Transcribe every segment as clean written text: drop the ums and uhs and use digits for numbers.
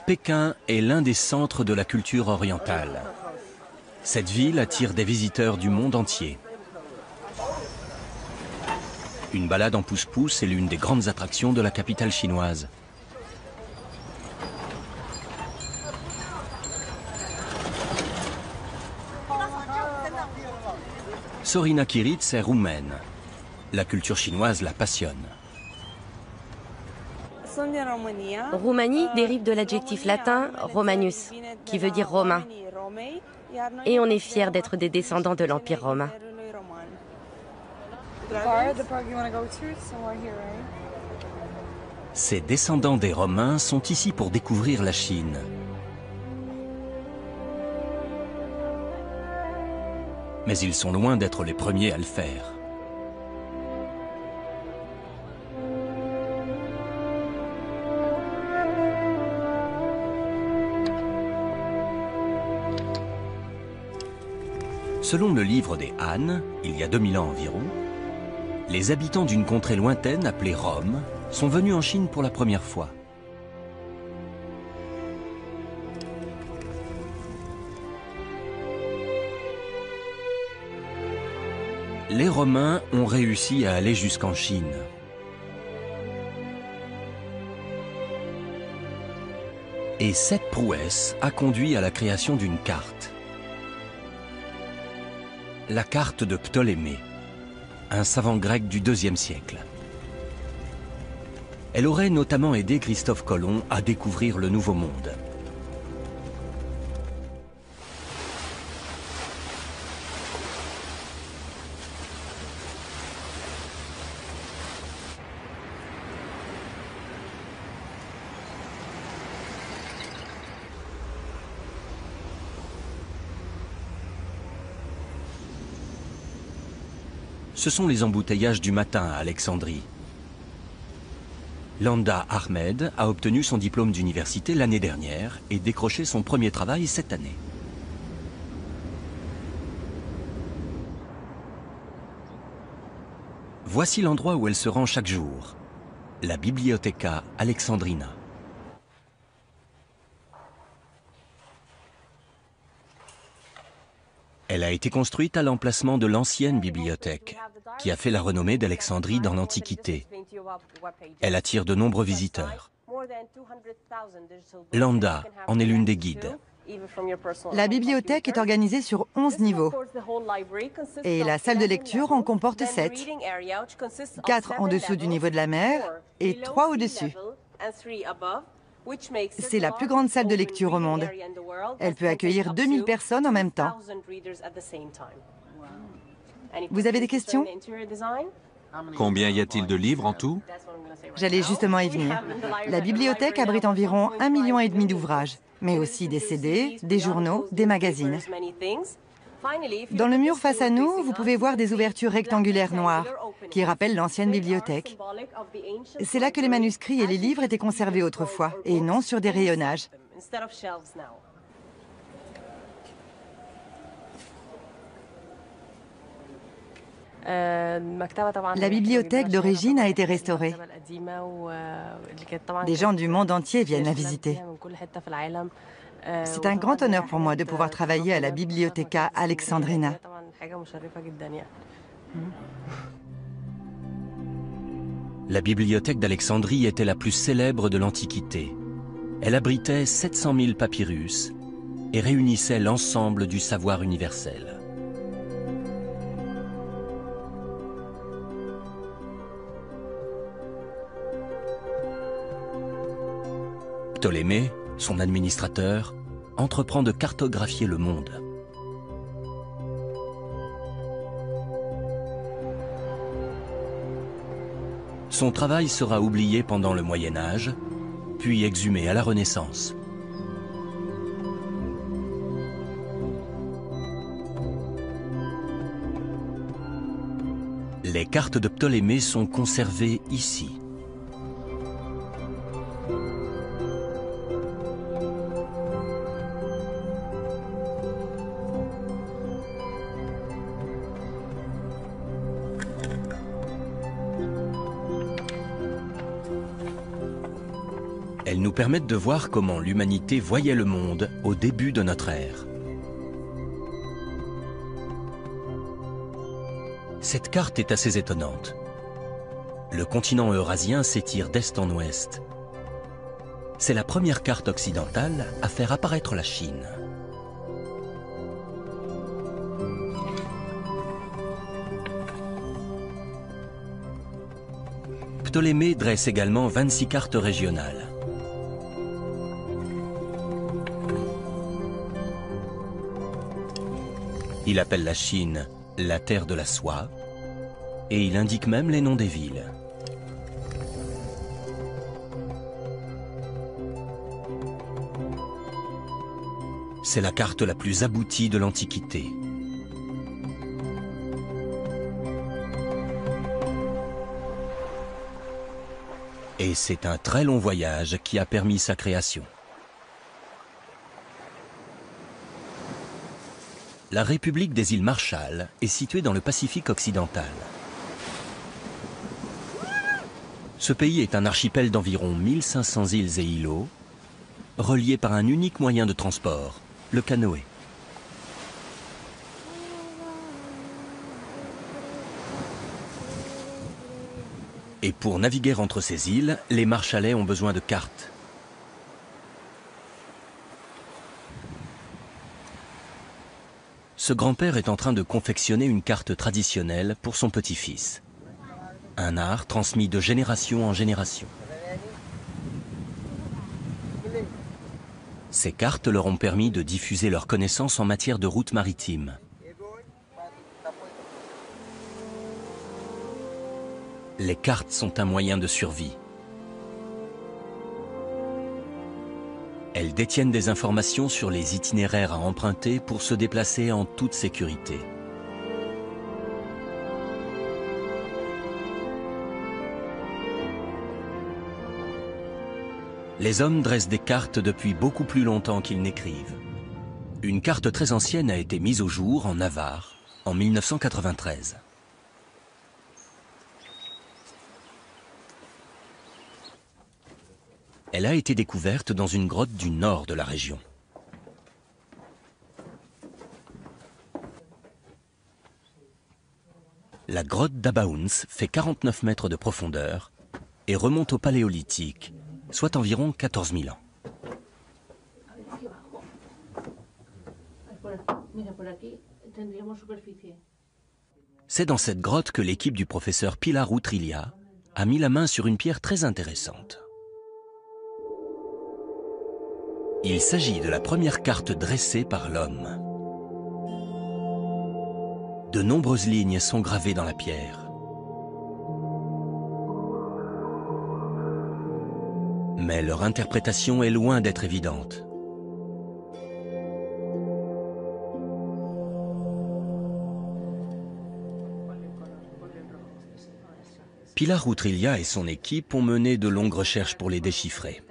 Pékin est l'un des centres de la culture orientale. Cette ville attire des visiteurs du monde entier. Une balade en pousse-pousse est l'une des grandes attractions de la capitale chinoise. Sorina Kiritz est roumaine. La culture chinoise la passionne. Roumanie dérive de l'adjectif latin Romanus, qui veut dire romain. Et on est fiers d'être des descendants de l'Empire romain. Ces descendants des Romains sont ici pour découvrir la Chine. Mais ils sont loin d'être les premiers à le faire. Selon le livre des Han, il y a 2000 ans environ, les habitants d'une contrée lointaine appelée Rome sont venus en Chine pour la première fois. Les Romains ont réussi à aller jusqu'en Chine. Et cette prouesse a conduit à la création d'une carte. La carte de Ptolémée, un savant grec du IIe siècle. Elle aurait notamment aidé Christophe Colomb à découvrir le Nouveau Monde. Ce sont les embouteillages du matin à Alexandrie. Landa Ahmed a obtenu son diplôme d'université l'année dernière et décroché son premier travail cette année. Voici l'endroit où elle se rend chaque jour, la Bibliotheca Alexandrina. Elle a été construite à l'emplacement de l'ancienne bibliothèque, qui a fait la renommée d'Alexandrie dans l'Antiquité. Elle attire de nombreux visiteurs. Landa en est l'une des guides. La bibliothèque est organisée sur 11 niveaux et la salle de lecture en comporte 7. 4 en dessous du niveau de la mer et 3 au-dessus. C'est la plus grande salle de lecture au monde. Elle peut accueillir 2000 personnes en même temps. Vous avez des questions? Combien y a-t-il de livres en tout? J'allais justement y venir. La bibliothèque abrite environ 1,5 million d'ouvrages, mais aussi des CD, des journaux, des magazines. Dans le mur face à nous, vous pouvez voir des ouvertures rectangulaires noires qui rappellent l'ancienne bibliothèque. C'est là que les manuscrits et les livres étaient conservés autrefois, et non sur des rayonnages. La bibliothèque d'origine a été restaurée. Des gens du monde entier viennent la visiter. C'est un grand honneur pour moi de pouvoir travailler à la Bibliotheca Alexandrina. La bibliothèque d'Alexandrie était la plus célèbre de l'Antiquité. Elle abritait 700 000 papyrus et réunissait l'ensemble du savoir universel. Ptolémée, son administrateur, entreprend de cartographier le monde. Son travail sera oublié pendant le Moyen Âge, puis exhumé à la Renaissance. Les cartes de Ptolémée sont conservées ici. Elles nous permettent de voir comment l'humanité voyait le monde au début de notre ère. Cette carte est assez étonnante. Le continent eurasien s'étire d'est en ouest. C'est la première carte occidentale à faire apparaître la Chine. Ptolémée dresse également 26 cartes régionales. Il appelle la Chine la terre de la soie et il indique même les noms des villes. C'est la carte la plus aboutie de l'Antiquité. Et c'est un très long voyage qui a permis sa création. La République des îles Marshall est située dans le Pacifique occidental. Ce pays est un archipel d'environ 1500 îles et îlots, reliés par un unique moyen de transport, le canoë. Et pour naviguer entre ces îles, les Marshallais ont besoin de cartes. Ce grand-père est en train de confectionner une carte traditionnelle pour son petit-fils. Un art transmis de génération en génération. Ces cartes leur ont permis de diffuser leurs connaissances en matière de routes maritimes. Les cartes sont un moyen de survie. Elles détiennent des informations sur les itinéraires à emprunter pour se déplacer en toute sécurité. Les hommes dressent des cartes depuis beaucoup plus longtemps qu'ils n'écrivent. Une carte très ancienne a été mise au jour en Navarre en 1993. Elle a été découverte dans une grotte du nord de la région. La grotte d'Abauns fait 49 mètres de profondeur et remonte au Paléolithique, soit environ 14 000 ans. C'est dans cette grotte que l'équipe du professeur Pilar Utrilla a mis la main sur une pierre très intéressante. Il s'agit de la première carte dressée par l'homme. De nombreuses lignes sont gravées dans la pierre. Mais leur interprétation est loin d'être évidente. Pilar Utrilla et son équipe ont mené de longues recherches pour les déchiffrer.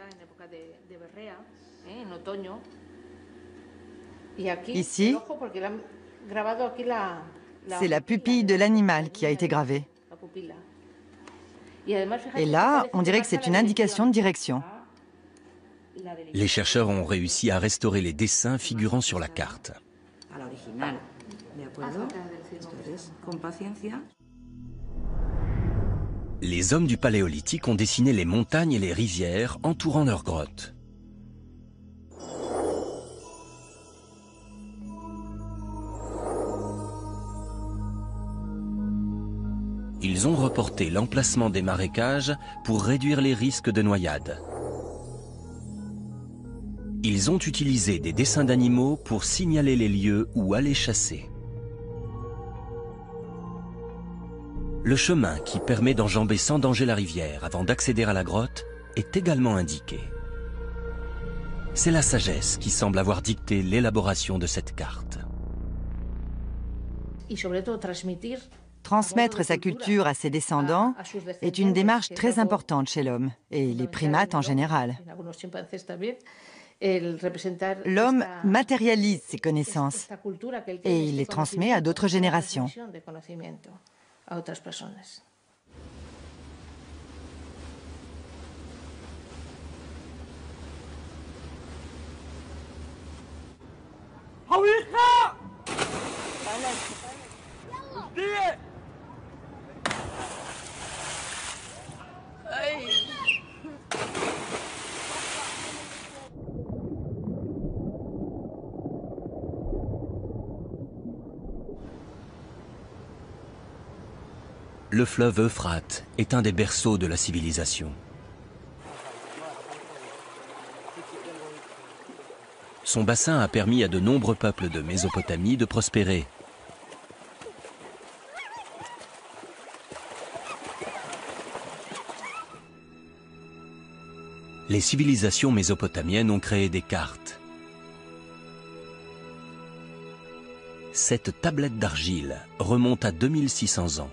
Ici, c'est la pupille de l'animal qui a été gravée. Et là, on dirait que c'est une indication de direction. Les chercheurs ont réussi à restaurer les dessins figurant sur la carte. Les hommes du Paléolithique ont dessiné les montagnes et les rivières entourant leur grotte. Ils ont reporté l'emplacement des marécages pour réduire les risques de noyade. Ils ont utilisé des dessins d'animaux pour signaler les lieux où aller chasser. Le chemin qui permet d'enjamber sans danger la rivière avant d'accéder à la grotte est également indiqué. C'est la sagesse qui semble avoir dicté l'élaboration de cette carte. Transmettre sa culture à ses descendants est une démarche très importante chez l'homme, et les primates en général. L'homme matérialise ses connaissances et il les transmet à d'autres générations. Le fleuve Euphrate est un des berceaux de la civilisation. Son bassin a permis à de nombreux peuples de Mésopotamie de prospérer. Les civilisations mésopotamiennes ont créé des cartes. Cette tablette d'argile remonte à 2600 ans.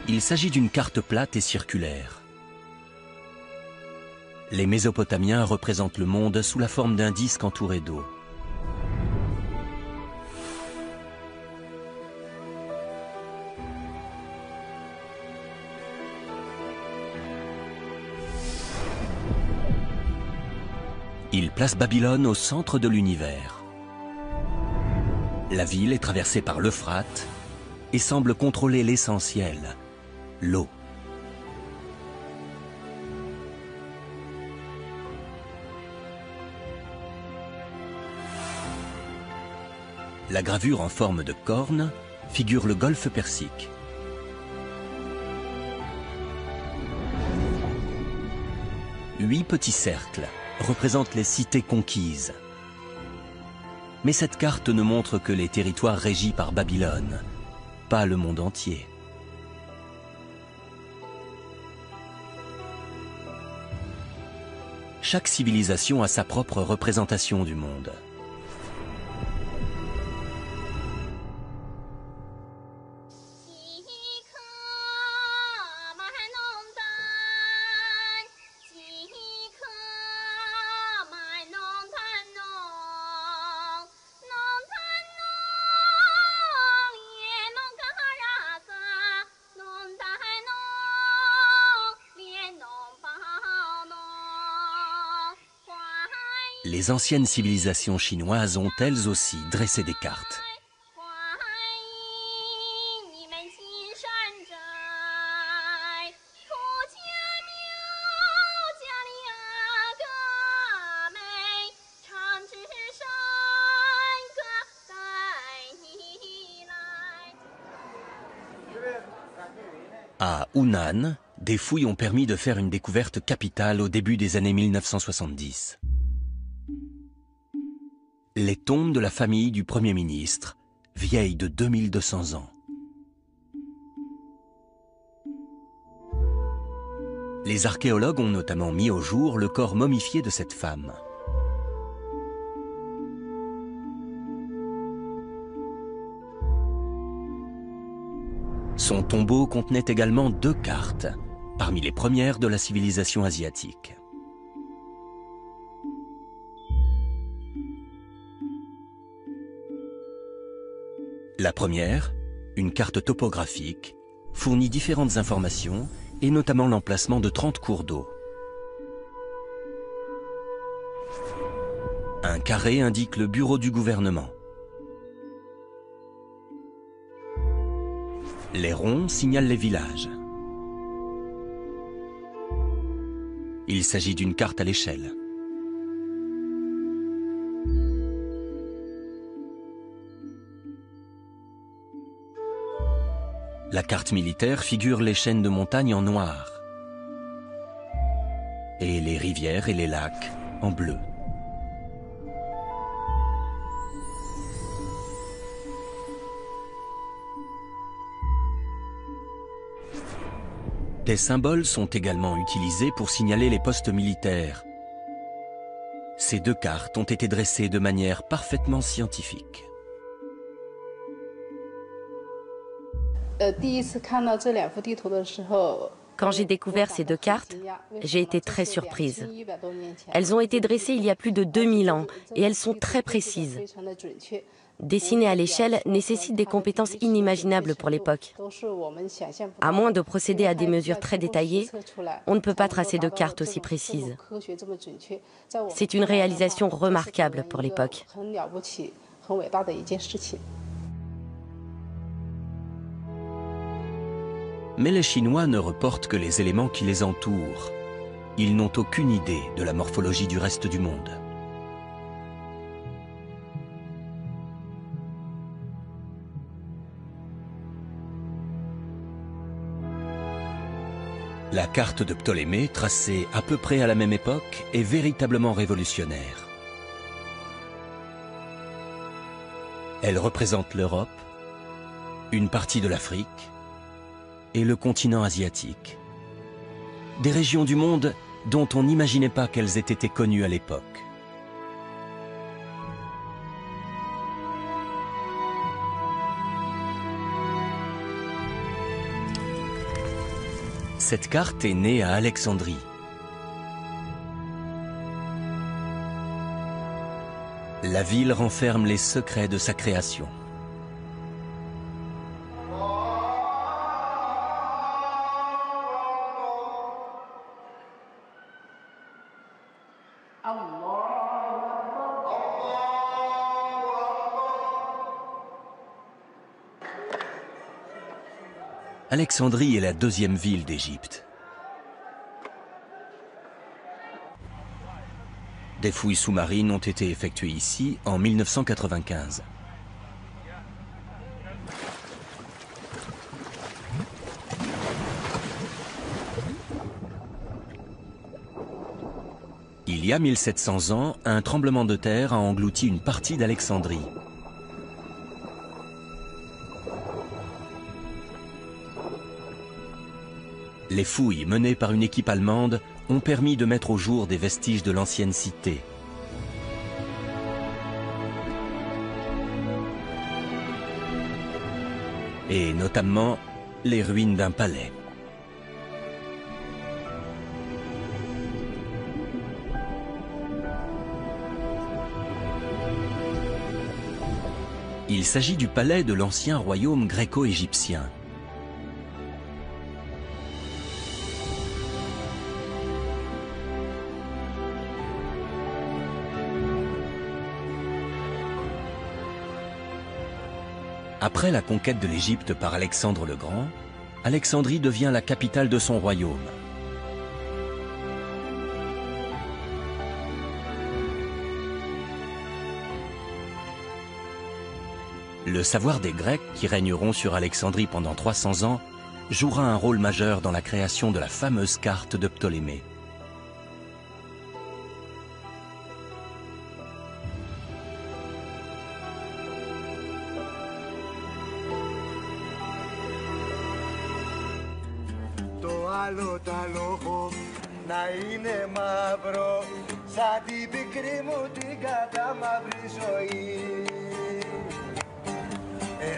Il s'agit d'une carte plate et circulaire. Les Mésopotamiens représentent le monde sous la forme d'un disque entouré d'eau. Ils placent Babylone au centre de l'univers. La ville est traversée par l'Euphrate et semble contrôler l'essentiel, l'eau. La gravure en forme de corne figure le golfe Persique. Huit petits cercles représentent les cités conquises. Mais cette carte ne montre que les territoires régis par Babylone, pas le monde entier. Chaque civilisation a sa propre représentation du monde. Les anciennes civilisations chinoises ont elles aussi dressé des cartes. À Hunan, des fouilles ont permis de faire une découverte capitale au début des années 1970. Les tombes de la famille du Premier ministre, vieilles de 2200 ans. Les archéologues ont notamment mis au jour le corps momifié de cette femme. Son tombeau contenait également 2 cartes, parmi les premières de la civilisation asiatique. La première, une carte topographique, fournit différentes informations et notamment l'emplacement de 30 cours d'eau. Un carré indique le bureau du gouvernement. Les ronds signalent les villages. Il s'agit d'une carte à l'échelle. La carte militaire figure les chaînes de montagnes en noir et les rivières et les lacs en bleu. Des symboles sont également utilisés pour signaler les postes militaires. Ces 2 cartes ont été dressées de manière parfaitement scientifique. Quand j'ai découvert ces 2 cartes, j'ai été très surprise. Elles ont été dressées il y a plus de 2000 ans et elles sont très précises. Dessiner à l'échelle nécessite des compétences inimaginables pour l'époque. À moins de procéder à des mesures très détaillées, on ne peut pas tracer de cartes aussi précises. C'est une réalisation remarquable pour l'époque. Mais les Chinois ne reportent que les éléments qui les entourent. Ils n'ont aucune idée de la morphologie du reste du monde. La carte de Ptolémée, tracée à peu près à la même époque, est véritablement révolutionnaire. Elle représente l'Europe, une partie de l'Afrique et le continent asiatique. Des régions du monde dont on n'imaginait pas qu'elles aient été connues à l'époque. Cette carte est née à Alexandrie. La ville renferme les secrets de sa création. Alexandrie est la deuxième ville d'Égypte. Des fouilles sous-marines ont été effectuées ici en 1995. Il y a 1700 ans, un tremblement de terre a englouti une partie d'Alexandrie. Les fouilles menées par une équipe allemande ont permis de mettre au jour des vestiges de l'ancienne cité. Et notamment les ruines d'un palais. Il s'agit du palais de l'ancien royaume gréco-égyptien. Après la conquête de l'Égypte par Alexandre le Grand, Alexandrie devient la capitale de son royaume. Le savoir des Grecs, qui régneront sur Alexandrie pendant 300 ans, jouera un rôle majeur dans la création de la fameuse carte de Ptolémée.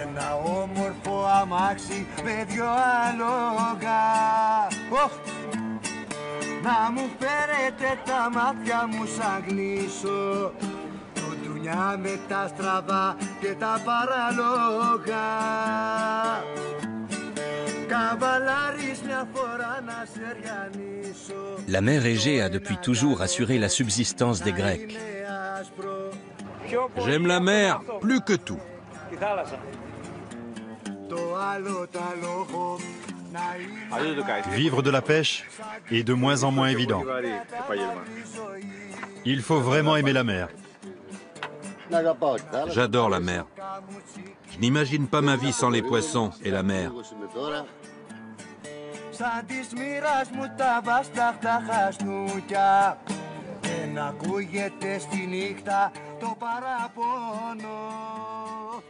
Ένα όμορφο αμάξι με δυο άλογα. Να μου φέρετε τα μάτια μου σαν γλύσω, το ντουνιά με τα στραβά και τα παραλόγα. Καβαλάρης μια φορά να σε ριανίσω. La mer Égée a depuis toujours assuré la subsistance des Grecs. J'aime la mer plus que tout. Vivre de la pêche est de moins en moins évident. Il faut vraiment aimer la mer. J'adore la mer. Je n'imagine pas ma vie sans les poissons et la mer.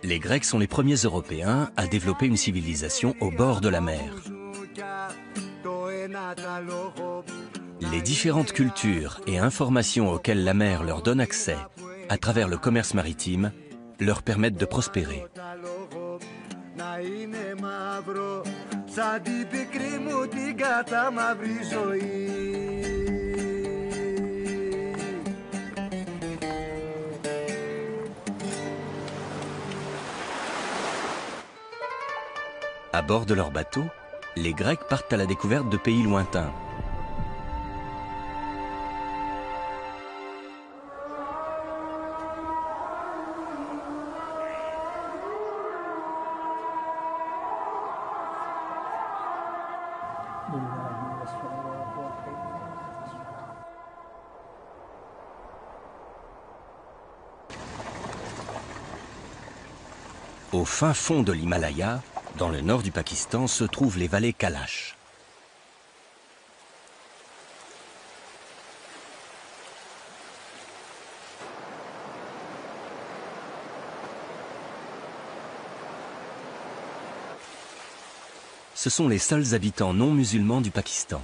Les Grecs sont les premiers Européens à développer une civilisation au bord de la mer. Les différentes cultures et informations auxquelles la mer leur donne accès à travers le commerce maritime leur permettent de prospérer. À bord de leur bateau, les Grecs partent à la découverte de pays lointains. Au fin fond de l'Himalaya, dans le nord du Pakistan, se trouvent les vallées Kailash. Ce sont les seuls habitants non musulmans du Pakistan.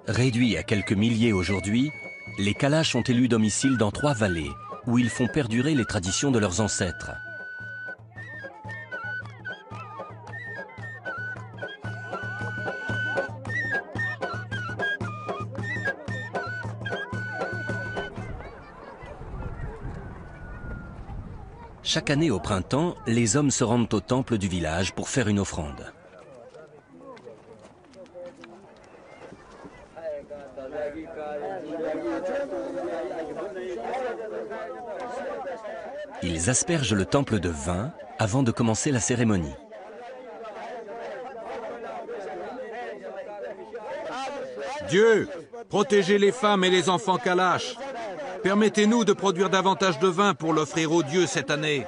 Réduits à quelques milliers aujourd'hui, les Kailash ont élu domicile dans 3 vallées, où ils font perdurer les traditions de leurs ancêtres. Chaque année au printemps, les hommes se rendent au temple du village pour faire une offrande. Ils aspergent le temple de vin avant de commencer la cérémonie. Dieu, protégez les femmes et les enfants Kailash. Permettez-nous de produire davantage de vin pour l'offrir aux dieux cette année.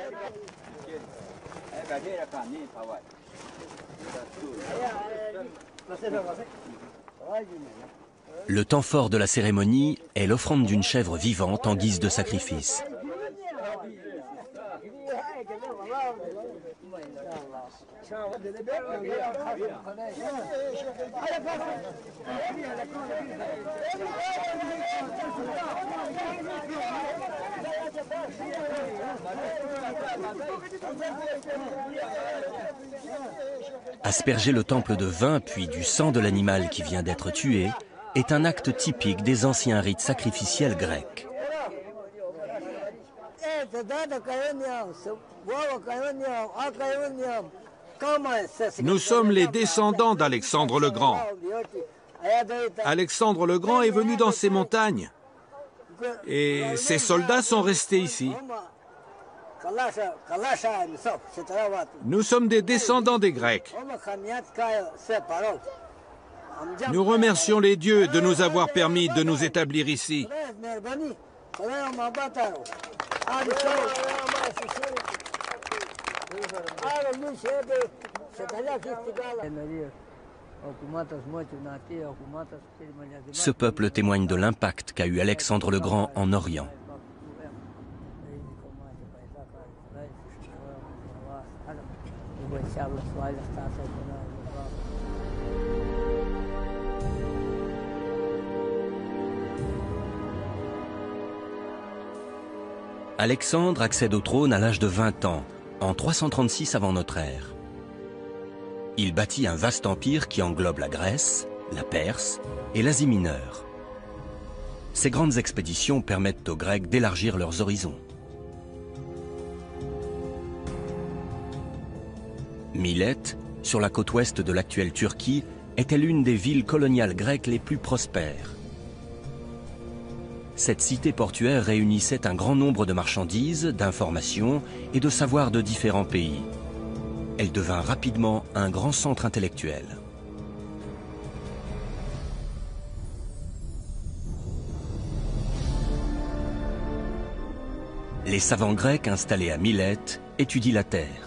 Le temps fort de la cérémonie est l'offrande d'une chèvre vivante en guise de sacrifice. Asperger le temple de vin puis du sang de l'animal qui vient d'être tué est un acte typique des anciens rites sacrificiels grecs. Nous sommes les descendants d'Alexandre le Grand. Alexandre le Grand est venu dans ces montagnes et ses soldats sont restés ici. Nous sommes des descendants des Grecs. Nous remercions les dieux de nous avoir permis de nous établir ici. Ce peuple témoigne de l'impact qu'a eu Alexandre le Grand en Orient. Alexandre accède au trône à l'âge de 20 ans, en 336 avant notre ère. Il bâtit un vaste empire qui englobe la Grèce, la Perse et l'Asie mineure. Ces grandes expéditions permettent aux Grecs d'élargir leurs horizons. Milète, sur la côte ouest de l'actuelle Turquie, était l'une des villes coloniales grecques les plus prospères. Cette cité portuaire réunissait un grand nombre de marchandises, d'informations et de savoirs de différents pays. Elle devint rapidement un grand centre intellectuel. Les savants grecs installés à Milète étudient la terre.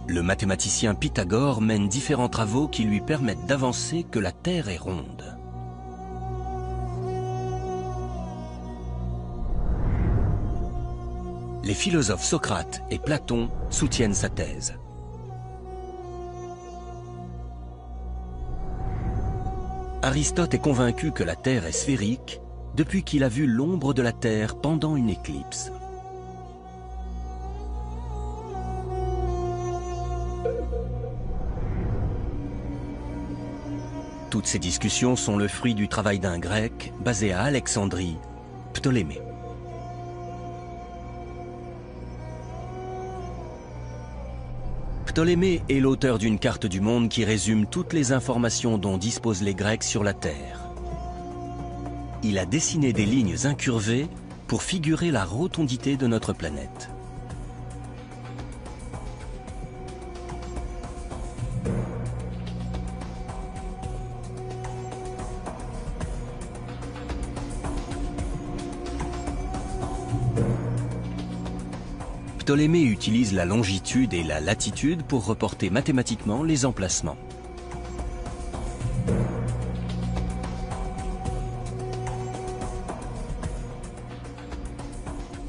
Le mathématicien Pythagore mène différents travaux qui lui permettent d'avancer que la Terre est ronde. Les philosophes Socrate et Platon soutiennent sa thèse. Aristote est convaincu que la Terre est sphérique depuis qu'il a vu l'ombre de la Terre pendant une éclipse. Toutes ces discussions sont le fruit du travail d'un Grec basé à Alexandrie, Ptolémée. Ptolémée est l'auteur d'une carte du monde qui résume toutes les informations dont disposent les Grecs sur la Terre. Il a dessiné des lignes incurvées pour figurer la rotondité de notre planète. Ptolémée utilise la longitude et la latitude pour reporter mathématiquement les emplacements.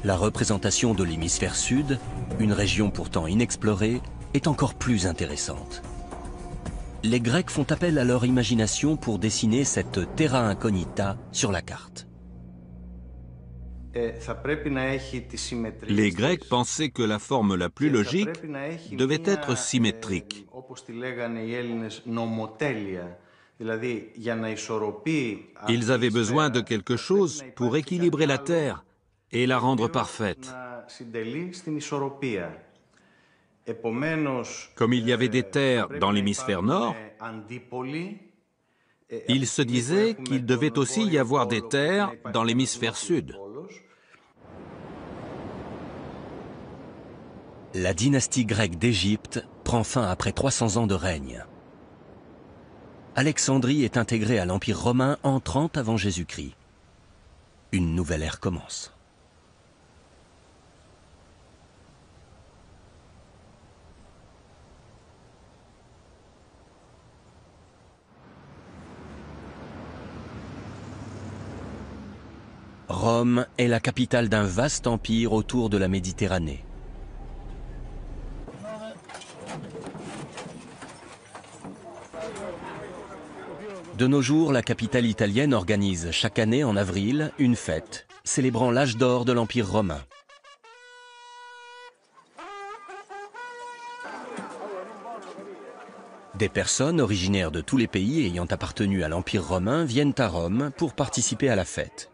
La représentation de l'hémisphère sud, une région pourtant inexplorée, est encore plus intéressante. Les Grecs font appel à leur imagination pour dessiner cette terra incognita sur la carte. Les Grecs pensaient que la forme la plus logique devait être symétrique. Ils avaient besoin de quelque chose pour équilibrer la Terre et la rendre parfaite. Comme il y avait des terres dans l'hémisphère nord, il se disait qu'il devait aussi y avoir des terres dans l'hémisphère sud. La dynastie grecque d'Égypte prend fin après 300 ans de règne. Alexandrie est intégrée à l'Empire romain en 30 avant Jésus-Christ. Une nouvelle ère commence. Rome est la capitale d'un vaste empire autour de la Méditerranée. De nos jours, la capitale italienne organise chaque année en avril une fête, célébrant l'âge d'or de l'Empire romain. Des personnes originaires de tous les pays ayant appartenu à l'Empire romain viennent à Rome pour participer à la fête.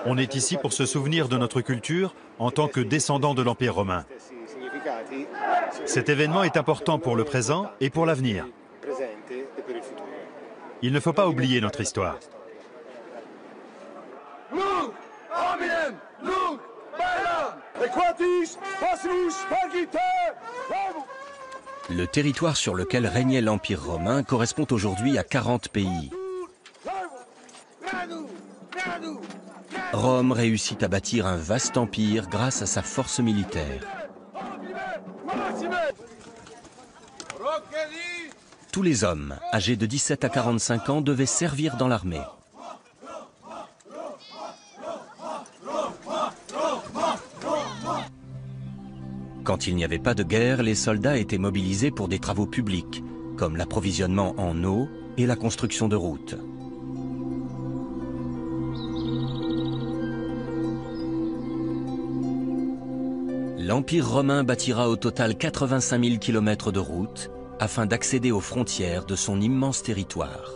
On est ici pour se souvenir de notre culture en tant que descendants de l'Empire romain. Cet événement est important pour le présent et pour l'avenir. Il ne faut pas oublier notre histoire. Le territoire sur lequel régnait l'Empire romain correspond aujourd'hui à 40 pays. Rome réussit à bâtir un vaste empire grâce à sa force militaire. Tous les hommes âgés de 17 à 45 ans devaient servir dans l'armée. Quand il n'y avait pas de guerre, les soldats étaient mobilisés pour des travaux publics, comme l'approvisionnement en eau et la construction de routes. L'Empire romain bâtira au total 85 000 km de routes afin d'accéder aux frontières de son immense territoire.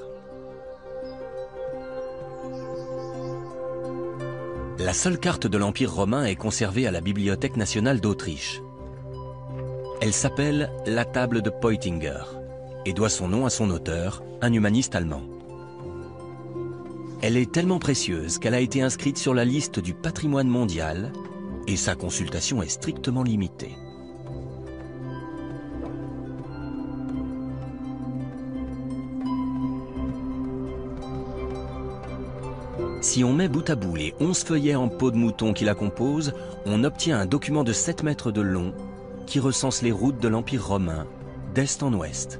La seule carte de l'Empire romain est conservée à la Bibliothèque nationale d'Autriche. Elle s'appelle la table de Peutinger et doit son nom à son auteur, un humaniste allemand. Elle est tellement précieuse qu'elle a été inscrite sur la liste du patrimoine mondial et sa consultation est strictement limitée. Si on met bout à bout les 11 feuillets en peau de mouton qui la composent, on obtient un document de 7 mètres de long qui recense les routes de l'Empire romain d'est en ouest.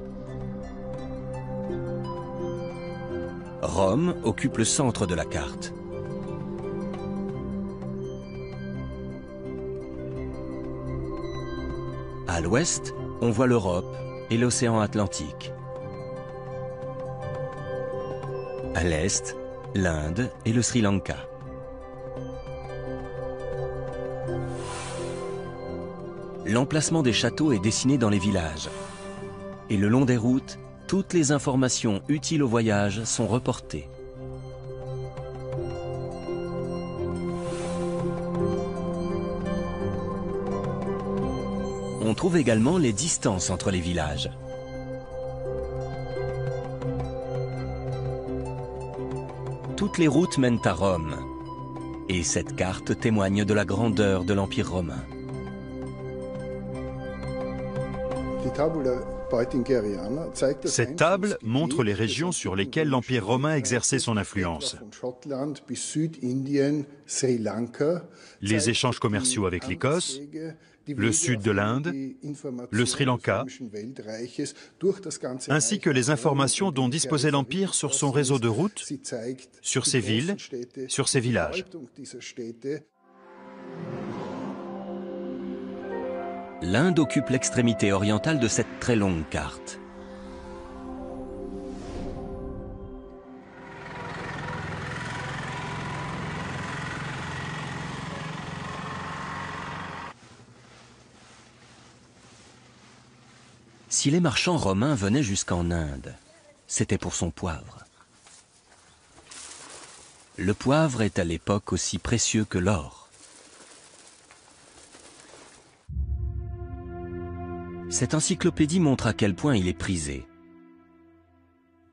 Rome occupe le centre de la carte. À l'ouest, on voit l'Europe et l'océan Atlantique. À l'est, l'Inde et le Sri Lanka. L'emplacement des châteaux est dessiné dans les villages. Et le long des routes, toutes les informations utiles au voyage sont reportées. On trouve également les distances entre les villages. Toutes les routes mènent à Rome. Et cette carte témoigne de la grandeur de l'Empire romain. Cette table montre les régions sur lesquelles l'Empire romain exerçait son influence. Les échanges commerciaux avec l'Écosse, le sud de l'Inde, le Sri Lanka, ainsi que les informations dont disposait l'Empire sur son réseau de routes, sur ses villes, sur ses villages. L'Inde occupe l'extrémité orientale de cette très longue carte. Si les marchands romains venaient jusqu'en Inde, c'était pour son poivre. Le poivre est à l'époque aussi précieux que l'or. Cette encyclopédie montre à quel point il est prisé.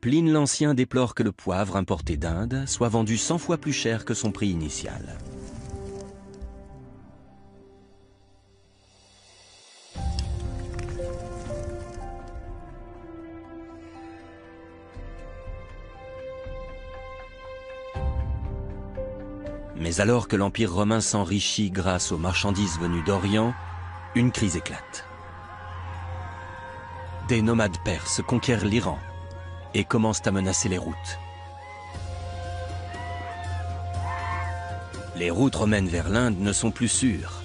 Pline l'Ancien déplore que le poivre importé d'Inde soit vendu 100 fois plus cher que son prix initial. Mais alors que l'Empire romain s'enrichit grâce aux marchandises venues d'Orient, une crise éclate. Des nomades perses conquièrent l'Iran et commencent à menacer les routes. Les routes romaines vers l'Inde ne sont plus sûres.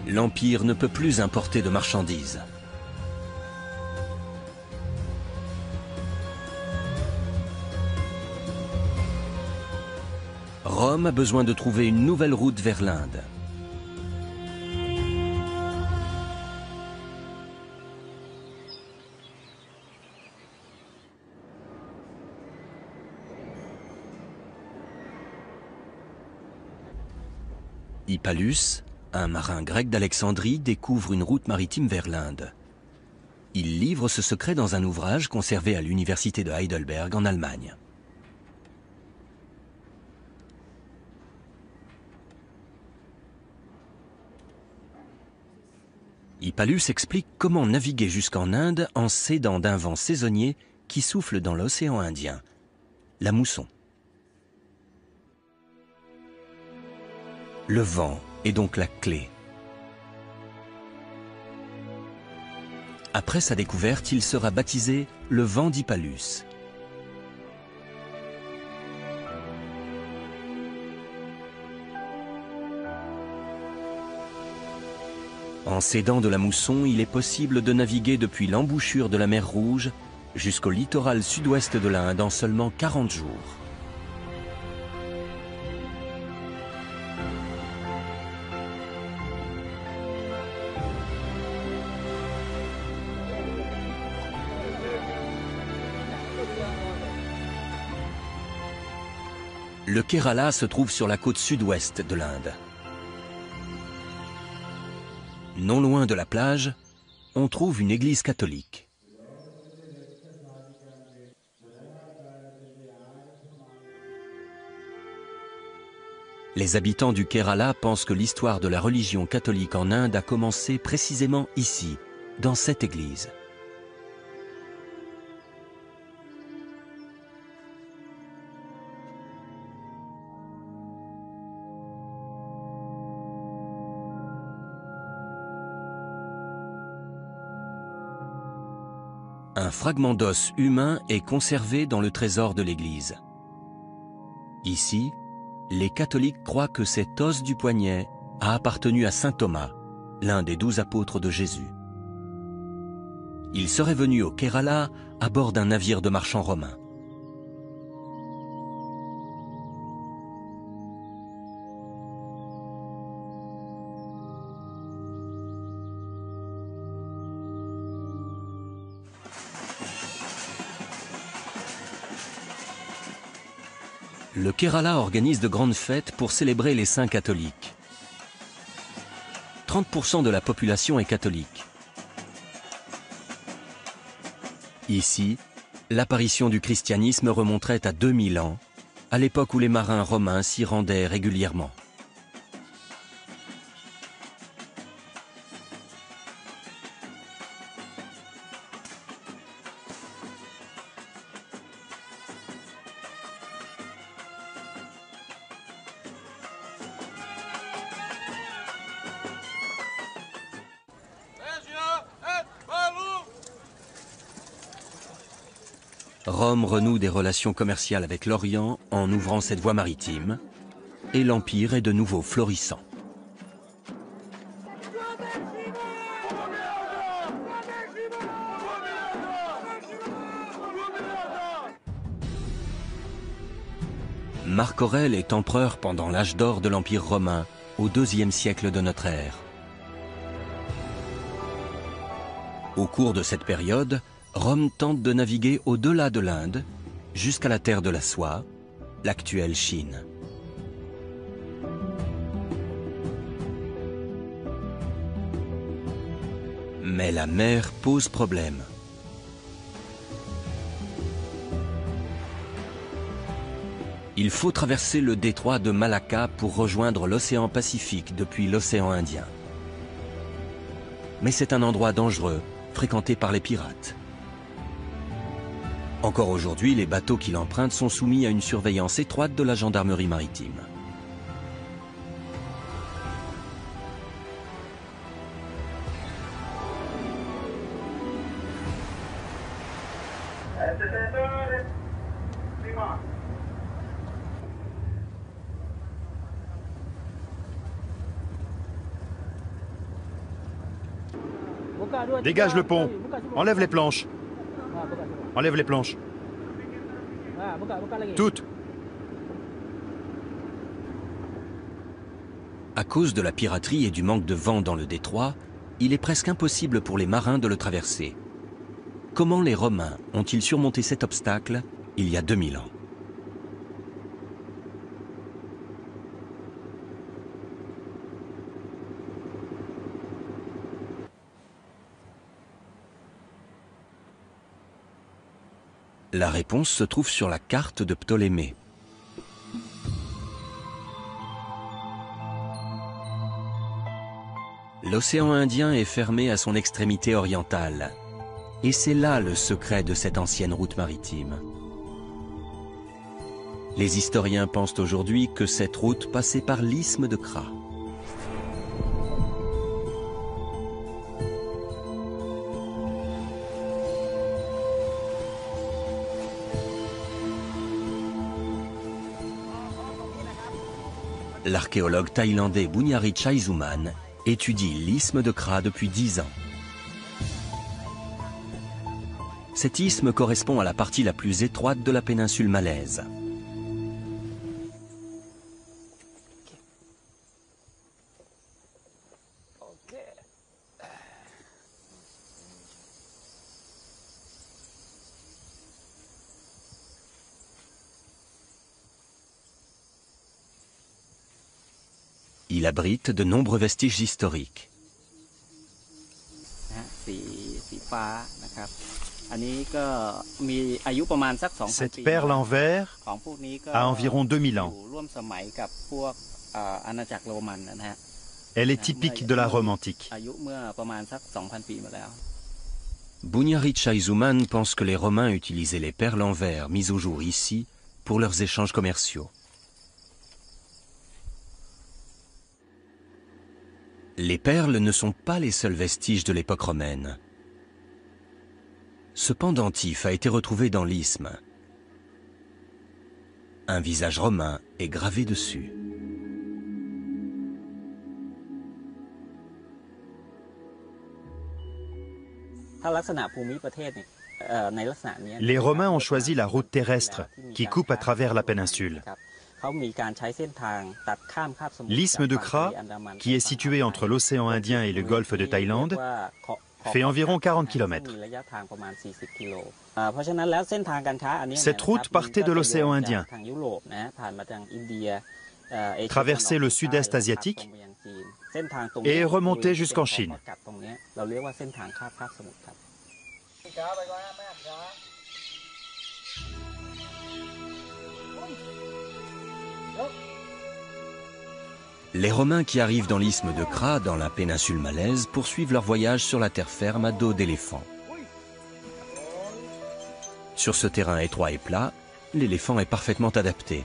L'Empire ne peut plus importer de marchandises. Rome a besoin de trouver une nouvelle route vers l'Inde. Hippalus, un marin grec d'Alexandrie, découvre une route maritime vers l'Inde. Il livre ce secret dans un ouvrage conservé à l'université de Heidelberg en Allemagne. Hippalus explique comment naviguer jusqu'en Inde en s'aidant d'un vent saisonnier qui souffle dans l'océan Indien, la mousson. Le vent est donc la clé. Après sa découverte, il sera baptisé le vent d'Hippalus. En s'aidant de la mousson, il est possible de naviguer depuis l'embouchure de la mer Rouge jusqu'au littoral sud-ouest de l'Inde en seulement 40 jours. Le Kerala se trouve sur la côte sud-ouest de l'Inde. Non loin de la plage, on trouve une église catholique. Les habitants du Kerala pensent que l'histoire de la religion catholique en Inde a commencé précisément ici, dans cette église. Un fragment d'os humain est conservé dans le trésor de l'Église. Ici, les catholiques croient que cet os du poignet a appartenu à saint Thomas, l'un des 12 apôtres de Jésus. Il serait venu au Kerala à bord d'un navire de marchands romains. Le Kerala organise de grandes fêtes pour célébrer les saints catholiques. 30% de la population est catholique. Ici, l'apparition du christianisme remonterait à 2000 ans, à l'époque où les marins romains s'y rendaient régulièrement. Rome renoue des relations commerciales avec l'Orient en ouvrant cette voie maritime, et l'Empire est de nouveau florissant. Marc Aurèle est empereur pendant l'âge d'or de l'Empire romain, au IIe siècle de notre ère. Au cours de cette période, Rome tente de naviguer au-delà de l'Inde, jusqu'à la terre de la soie, l'actuelle Chine. Mais la mer pose problème. Il faut traverser le détroit de Malacca pour rejoindre l'océan Pacifique depuis l'océan Indien. Mais c'est un endroit dangereux, fréquenté par les pirates. Encore aujourd'hui, les bateaux qui l'empruntent sont soumis à une surveillance étroite de la gendarmerie maritime. Dégage le pont. Enlève les planches. Enlève les planches. Toutes. À cause de la piraterie et du manque de vent dans le détroit, il est presque impossible pour les marins de le traverser. Comment les Romains ont-ils surmonté cet obstacle il y a 2000 ans ? La réponse se trouve sur la carte de Ptolémée. L'océan Indien est fermé à son extrémité orientale. Et c'est là le secret de cette ancienne route maritime. Les historiens pensent aujourd'hui que cette route passait par l'isthme de Kra. L'archéologue thaïlandais Bunyari Chaisuman étudie l'isthme de Kra depuis 10 ans. Cet isthme correspond à la partie la plus étroite de la péninsule malaise. Il abrite de nombreux vestiges historiques. Cette perle en verre a environ 2000 ans. Elle est typique de la Rome antique. Bunyari Chaisuman pense que les Romains utilisaient les perles en verre mises au jour ici pour leurs échanges commerciaux. Les perles ne sont pas les seuls vestiges de l'époque romaine. Ce pendentif a été retrouvé dans l'isthme. Un visage romain est gravé dessus. Les Romains ont choisi la route terrestre qui coupe à travers la péninsule. L'isthme de Kra, qui est situé entre l'océan Indien et le golfe de Thaïlande, fait environ 40 km. Cette route partait de l'océan Indien, traversait le sud-est asiatique et est remontée jusqu'en Chine. Les Romains qui arrivent dans l'isthme de Kra, dans la péninsule malaise, poursuivent leur voyage sur la terre ferme à dos d'éléphant. Sur ce terrain étroit et plat, l'éléphant est parfaitement adapté.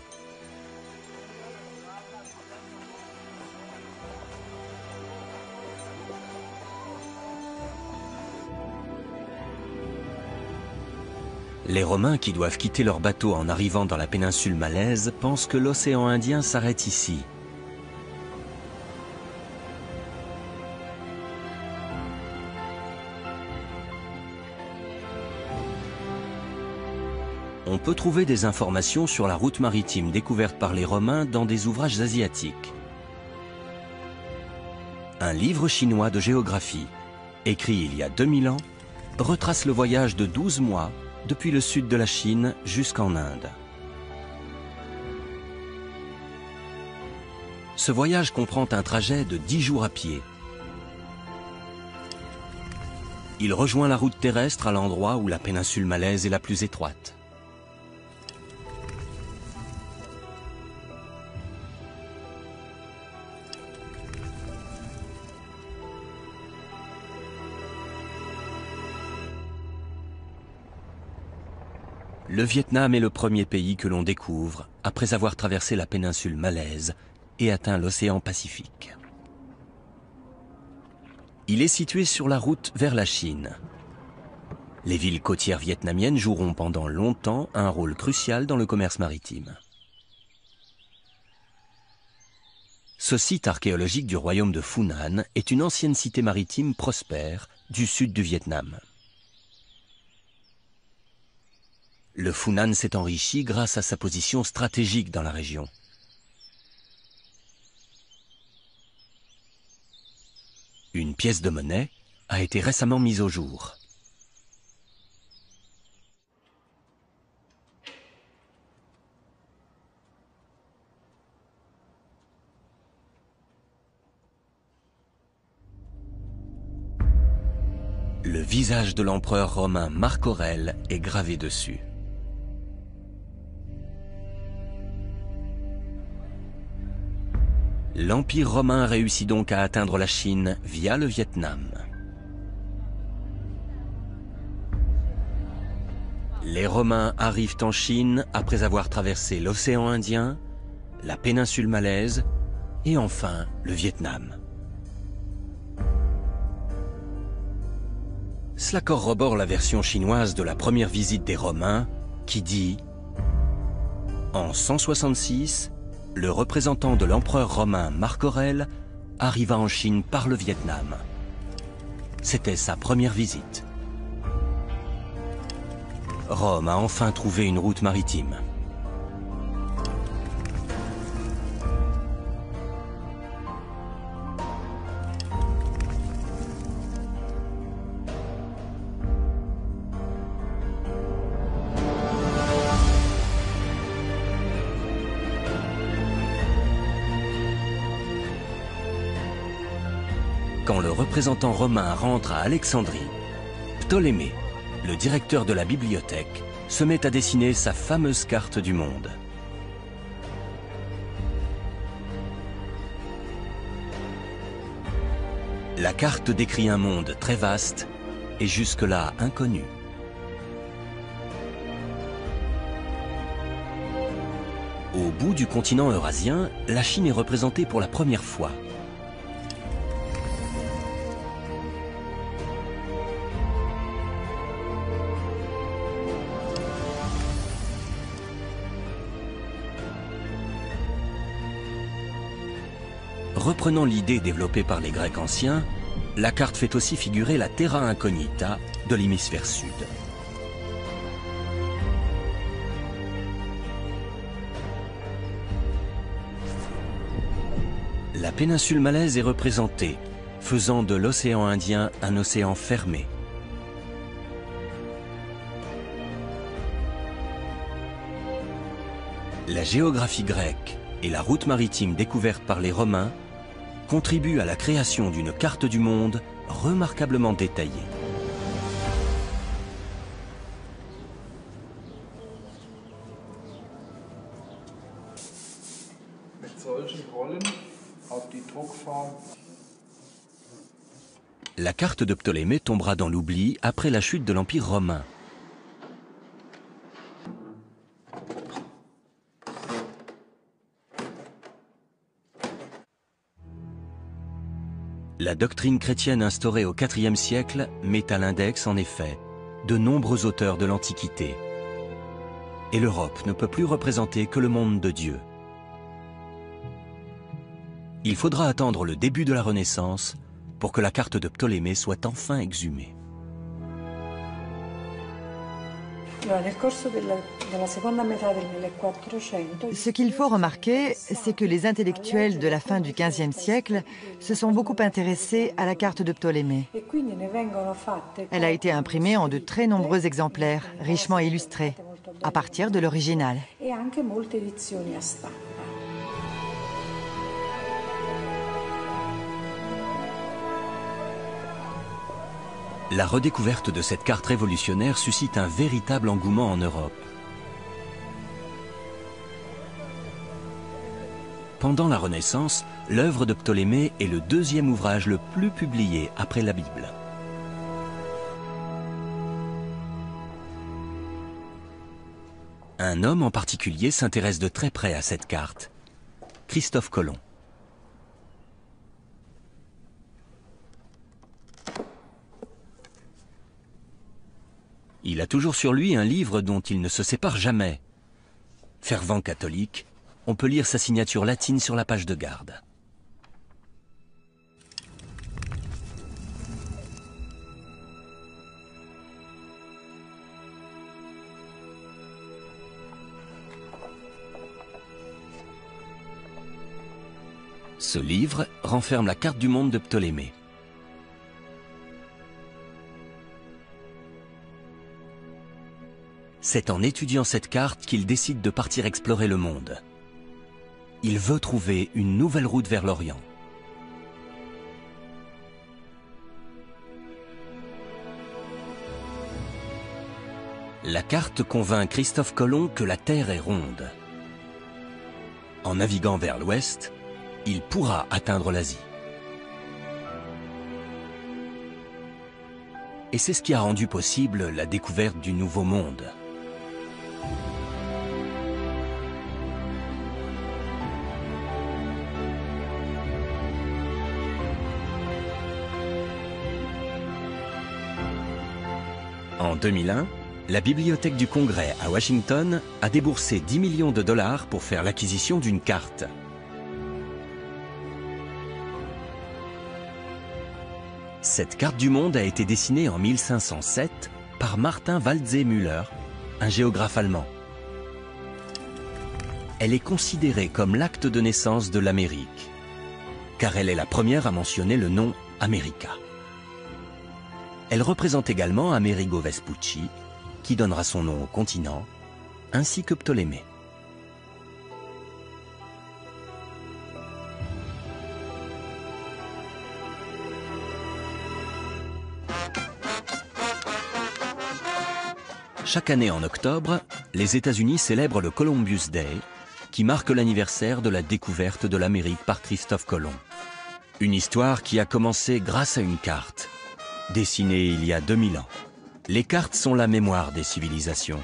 Les Romains qui doivent quitter leur bateau en arrivant dans la péninsule malaise pensent que l'océan Indien s'arrête ici. On peut trouver des informations sur la route maritime découverte par les Romains dans des ouvrages asiatiques. Un livre chinois de géographie, écrit il y a 2000 ans, retrace le voyage de 12 mois depuis le sud de la Chine jusqu'en Inde. Ce voyage comprend un trajet de 10 jours à pied. Il rejoint la route terrestre à l'endroit où la péninsule malaise est la plus étroite. Le Vietnam est le premier pays que l'on découvre après avoir traversé la péninsule malaise et atteint l'océan Pacifique. Il est situé sur la route vers la Chine. Les villes côtières vietnamiennes joueront pendant longtemps un rôle crucial dans le commerce maritime. Ce site archéologique du royaume de Funan est une ancienne cité maritime prospère du sud du Vietnam. Le Funan s'est enrichi grâce à sa position stratégique dans la région. Une pièce de monnaie a été récemment mise au jour. Le visage de l'empereur romain Marc Aurèle est gravé dessus. L'Empire romain réussit donc à atteindre la Chine via le Vietnam. Les Romains arrivent en Chine après avoir traversé l'océan Indien, la péninsule malaise et enfin le Vietnam. Cela corrobore la version chinoise de la première visite des Romains qui dit « En 166, le représentant de l'empereur romain Marc Aurèle arriva en Chine par le Vietnam. C'était sa première visite. Rome a enfin trouvé une route maritime. Quand le représentant romain rentre à Alexandrie, Ptolémée, le directeur de la bibliothèque, se met à dessiner sa fameuse carte du monde. La carte décrit un monde très vaste et jusque-là inconnu. Au bout du continent eurasien, la Chine est représentée pour la première fois. Reprenant l'idée développée par les Grecs anciens, la carte fait aussi figurer la terra incognita de l'hémisphère sud. La péninsule malaise est représentée, faisant de l'océan Indien un océan fermé. La géographie grecque et la route maritime découverte par les Romains contribuent à la création d'une carte du monde remarquablement détaillée. La carte de Ptolémée tombera dans l'oubli après la chute de l'Empire romain. La doctrine chrétienne instaurée au IVe siècle met à l'index, en effet, de nombreux auteurs de l'Antiquité. Et l'Europe ne peut plus représenter que le monde de Dieu. Il faudra attendre le début de la Renaissance pour que la carte de Ptolémée soit enfin exhumée. Ce qu'il faut remarquer, c'est que les intellectuels de la fin du XVe siècle se sont beaucoup intéressés à la carte de Ptolémée. Elle a été imprimée en de très nombreux exemplaires, richement illustrés, à partir de l'original. La redécouverte de cette carte révolutionnaire suscite un véritable engouement en Europe. Pendant la Renaissance, l'œuvre de Ptolémée est le deuxième ouvrage le plus publié après la Bible. Un homme en particulier s'intéresse de très près à cette carte, Christophe Colomb. Il a toujours sur lui un livre dont il ne se sépare jamais. Fervent catholique, on peut lire sa signature latine sur la page de garde. Ce livre renferme la carte du monde de Ptolémée. C'est en étudiant cette carte qu'il décide de partir explorer le monde. Il veut trouver une nouvelle route vers l'Orient. La carte convainc Christophe Colomb que la Terre est ronde. En naviguant vers l'ouest, il pourra atteindre l'Asie. Et c'est ce qui a rendu possible la découverte du Nouveau Monde. En 2001, la Bibliothèque du Congrès à Washington a déboursé 10 millions de dollars pour faire l'acquisition d'une carte. Cette carte du monde a été dessinée en 1507 par Martin Waldseemüller, un géographe allemand. Elle est considérée comme l'acte de naissance de l'Amérique, car elle est la première à mentionner le nom America. Elle représente également Amerigo Vespucci, qui donnera son nom au continent, ainsi que Ptolémée. Chaque année en octobre, les États-Unis célèbrent le Columbus Day, qui marque l'anniversaire de la découverte de l'Amérique par Christophe Colomb. Une histoire qui a commencé grâce à une carte, dessinée il y a 2000 ans. Les cartes sont la mémoire des civilisations.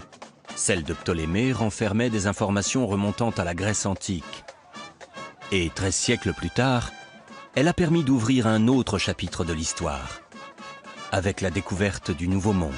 Celle de Ptolémée renfermait des informations remontant à la Grèce antique. Et 13 siècles plus tard, elle a permis d'ouvrir un autre chapitre de l'histoire, avec la découverte du Nouveau Monde.